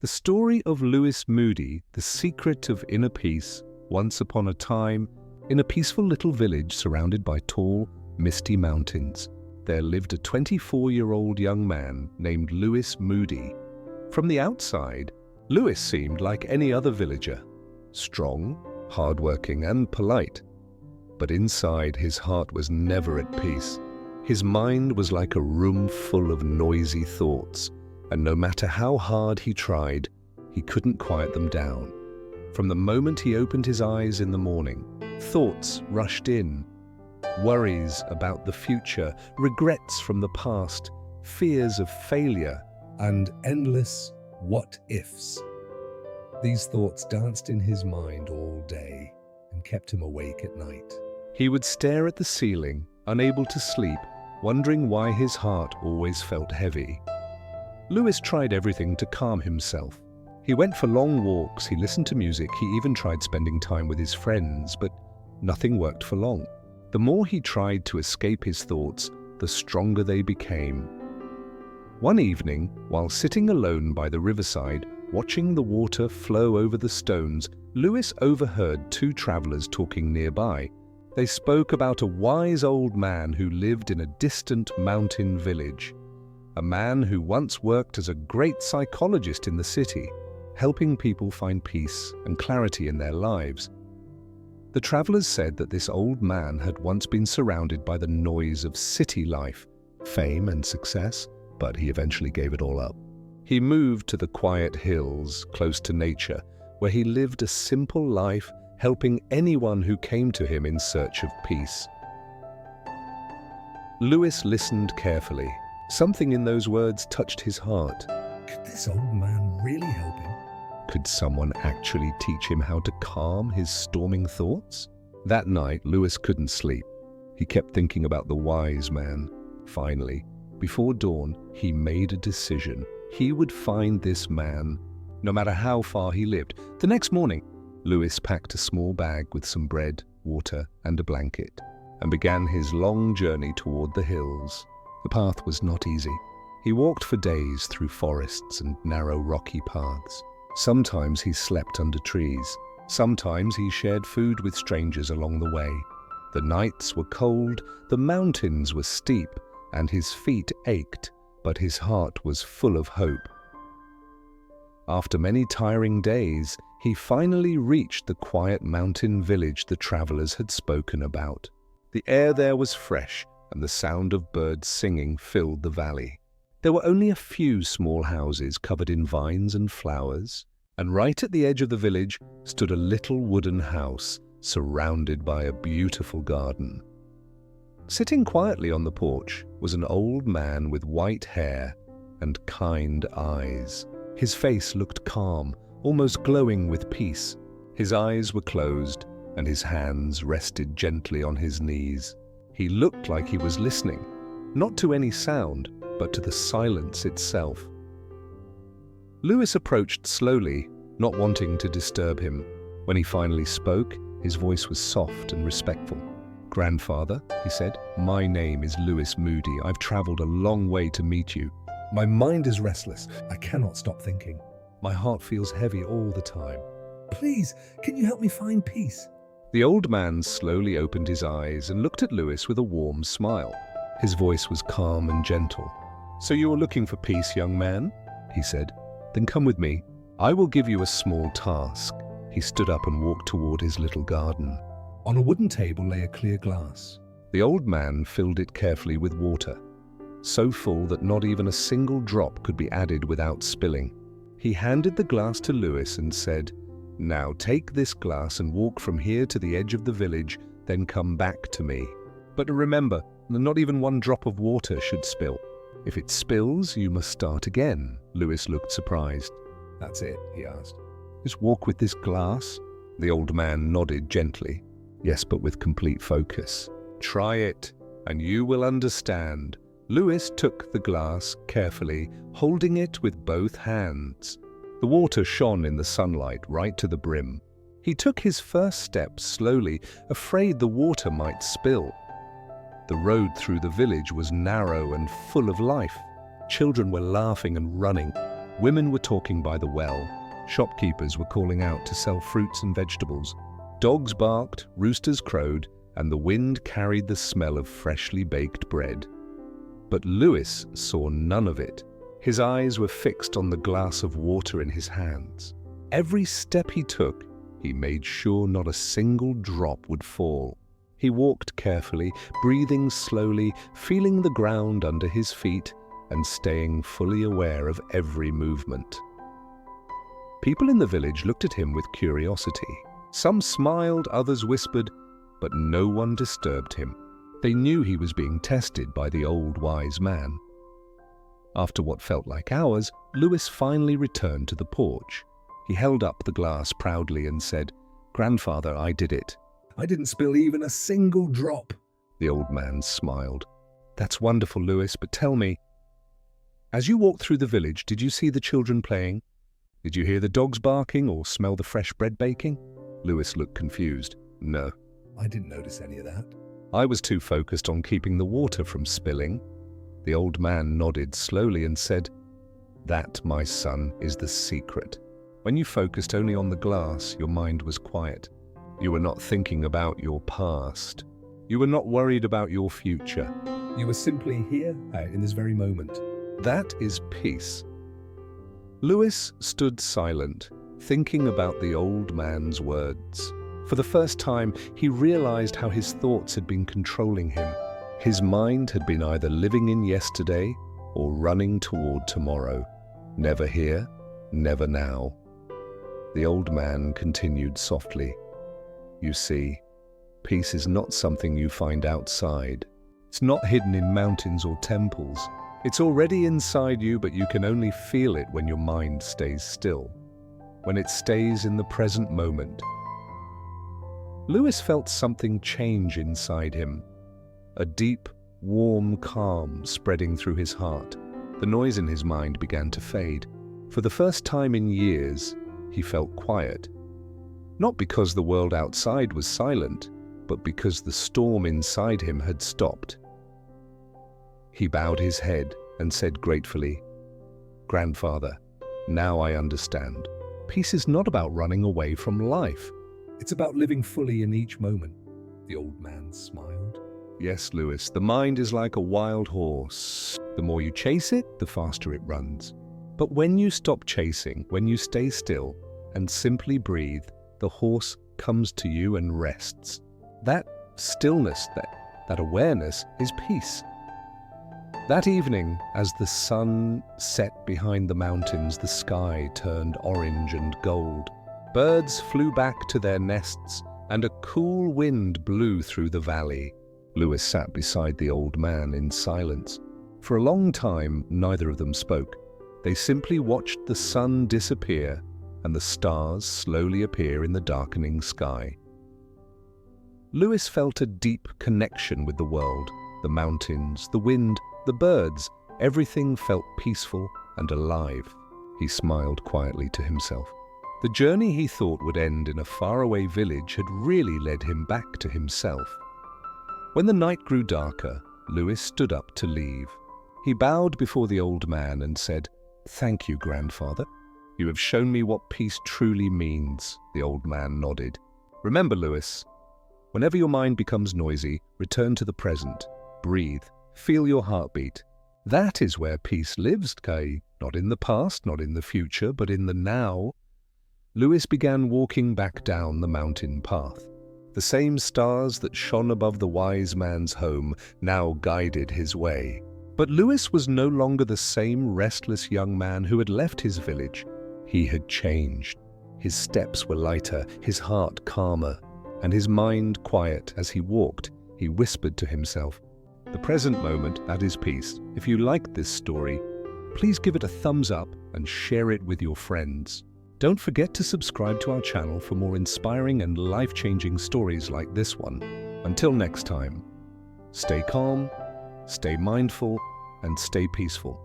The story of Lewis Moody, the secret of inner peace. Once upon a time, in a peaceful little village surrounded by tall, misty mountains, there lived a 24-year-old young man named Lewis Moody. From the outside, Lewis seemed like any other villager, strong, hardworking, and polite. But inside, his heart was never at peace. His mind was like a room full of noisy thoughts, and no matter how hard he tried, he couldn't quiet them down. From the moment he opened his eyes in the morning, thoughts rushed in. Worries about the future, regrets from the past, fears of failure, and endless what-ifs. These thoughts danced in his mind all day and kept him awake at night. He would stare at the ceiling, unable to sleep, wondering why his heart always felt heavy. Lewis tried everything to calm himself. He went for long walks, he listened to music, he even tried spending time with his friends, but nothing worked for long. The more he tried to escape his thoughts, the stronger they became. One evening, while sitting alone by the riverside, watching the water flow over the stones, Lewis overheard two travelers talking nearby. They spoke about a wise old man who lived in a distant mountain village. A man who once worked as a great psychologist in the city, helping people find peace and clarity in their lives. The travelers said that this old man had once been surrounded by the noise of city life, fame and success, but he eventually gave it all up. He moved to the quiet hills close to nature, where he lived a simple life, helping anyone who came to him in search of peace. Lewis listened carefully. Something in those words touched his heart. Could this old man really help him? Could someone actually teach him how to calm his storming thoughts? That night, Lewis couldn't sleep. He kept thinking about the wise man. Finally, before dawn, he made a decision. He would find this man, no matter how far he lived. The next morning, Lewis packed a small bag with some bread, water, and a blanket, and began his long journey toward the hills. The path was not easy. He walked for days through forests and narrow rocky paths. Sometimes he slept under trees. Sometimes he shared food with strangers along the way. The nights were cold, the mountains were steep, and his feet ached, but his heart was full of hope. After many tiring days, he finally reached the quiet mountain village the travelers had spoken about. The air there was fresh, and the sound of birds singing filled the valley. There were only a few small houses covered in vines and flowers, and right at the edge of the village stood a little wooden house surrounded by a beautiful garden. Sitting quietly on the porch was an old man with white hair and kind eyes. His face looked calm, almost glowing with peace. His eyes were closed, and his hands rested gently on his knees. He looked like he was listening, not to any sound, but to the silence itself. Lewis approached slowly, not wanting to disturb him. When he finally spoke, his voice was soft and respectful. "Grandfather," he said, "my name is Lewis Moody. I've traveled a long way to meet you. My mind is restless. I cannot stop thinking. My heart feels heavy all the time. Please, can you help me find peace?" The old man slowly opened his eyes and looked at Lewis with a warm smile. His voice was calm and gentle. "So you are looking for peace, young man?" he said. "Then come with me. I will give you a small task." He stood up and walked toward his little garden. On a wooden table lay a clear glass. The old man filled it carefully with water, so full that not even a single drop could be added without spilling. He handed the glass to Lewis and said, "Now take this glass and walk from here to the edge of the village, then come back to me. But remember, not even one drop of water should spill. If it spills, you must start again." Lewis looked surprised. "That's it?" he asked. "Just walk with this glass?" The old man nodded gently. "Yes, but with complete focus. Try it, and you will understand." Lewis took the glass carefully, holding it with both hands. The water shone in the sunlight right to the brim. He took his first step slowly, afraid the water might spill. The road through the village was narrow and full of life. Children were laughing and running, Women were talking by the well. Shopkeepers were calling out to sell fruits and vegetables. Dogs barked, roosters crowed, and the wind carried the smell of freshly baked bread. But Lewis saw none of it. His eyes were fixed on the glass of water in his hands. Every step he took, he made sure not a single drop would fall. He walked carefully, breathing slowly, feeling the ground under his feet, and staying fully aware of every movement. People in the village looked at him with curiosity. Some smiled, others whispered, but no one disturbed him. They knew he was being tested by the old wise man. After what felt like hours, Lewis finally returned to the porch. He held up the glass proudly and said, "Grandfather, I did it." "I didn't spill even a single drop." The old man smiled. "That's wonderful, Lewis, but tell me, as you walked through the village, did you see the children playing? Did you hear the dogs barking or smell the fresh bread baking?" Lewis looked confused. "No. I didn't notice any of that." I was too focused on keeping the water from spilling." The old man nodded slowly and said, "That, my son, is the secret. When you focused only on the glass, your mind was quiet. You were not thinking about your past. You were not worried about your future. You were simply here, in this very moment." That is peace." Lewis stood silent, thinking about the old man's words. For the first time, he realized how his thoughts had been controlling him. His mind had been either living in yesterday or running toward tomorrow. Never here, never now. The old man continued softly, "You see, peace is not something you find outside. It's not hidden in mountains or temples. It's already inside you, but you can only feel it when your mind stays still, when it stays in the present moment." Lewis felt something change inside him, a deep, warm calm spreading through his heart. The noise in his mind began to fade. For the first time in years, he felt quiet. Not because the world outside was silent, but because the storm inside him had stopped. He bowed his head and said gratefully, "Grandfather, now I understand. Peace is not about running away from life. It's about living fully in each moment." The old man smiled. Yes, Lewis, the mind is like a wild horse. The more you chase it, the faster it runs. But when you stop chasing, when you stay still and simply breathe, the horse comes to you and rests. That stillness, that awareness is peace. That evening, as the sun set behind the mountains, the sky turned orange and gold. Birds flew back to their nests, and a cool wind blew through the valley. Lewis sat beside the old man in silence. For a long time, neither of them spoke. They simply watched the sun disappear and the stars slowly appear in the darkening sky. Lewis felt a deep connection with the world. The mountains, the wind, the birds, everything felt peaceful and alive. He smiled quietly to himself. The journey he thought would end in a faraway village had really led him back to himself. When the night grew darker, Lewis stood up to leave. He bowed before the old man and said, "Thank you, grandfather. You have shown me what peace truly means." The old man nodded. "Remember, Lewis, whenever your mind becomes noisy, return to the present. Breathe. Feel your heartbeat. That is where peace lives, Kai. Not in the past, not in the future, but in the now." Lewis began walking back down the mountain path. The same stars that shone above the wise man's home now guided his way. But Lewis was no longer the same restless young man who had left his village. He had changed. His steps were lighter, his heart calmer, and his mind quiet. As he walked, he whispered to himself, "The present moment, that is peace. If you liked this story, please give it a thumbs up and share it with your friends. Don't forget to subscribe to our channel for more inspiring and life-changing stories like this one. Until next time, stay calm, stay mindful, and stay peaceful.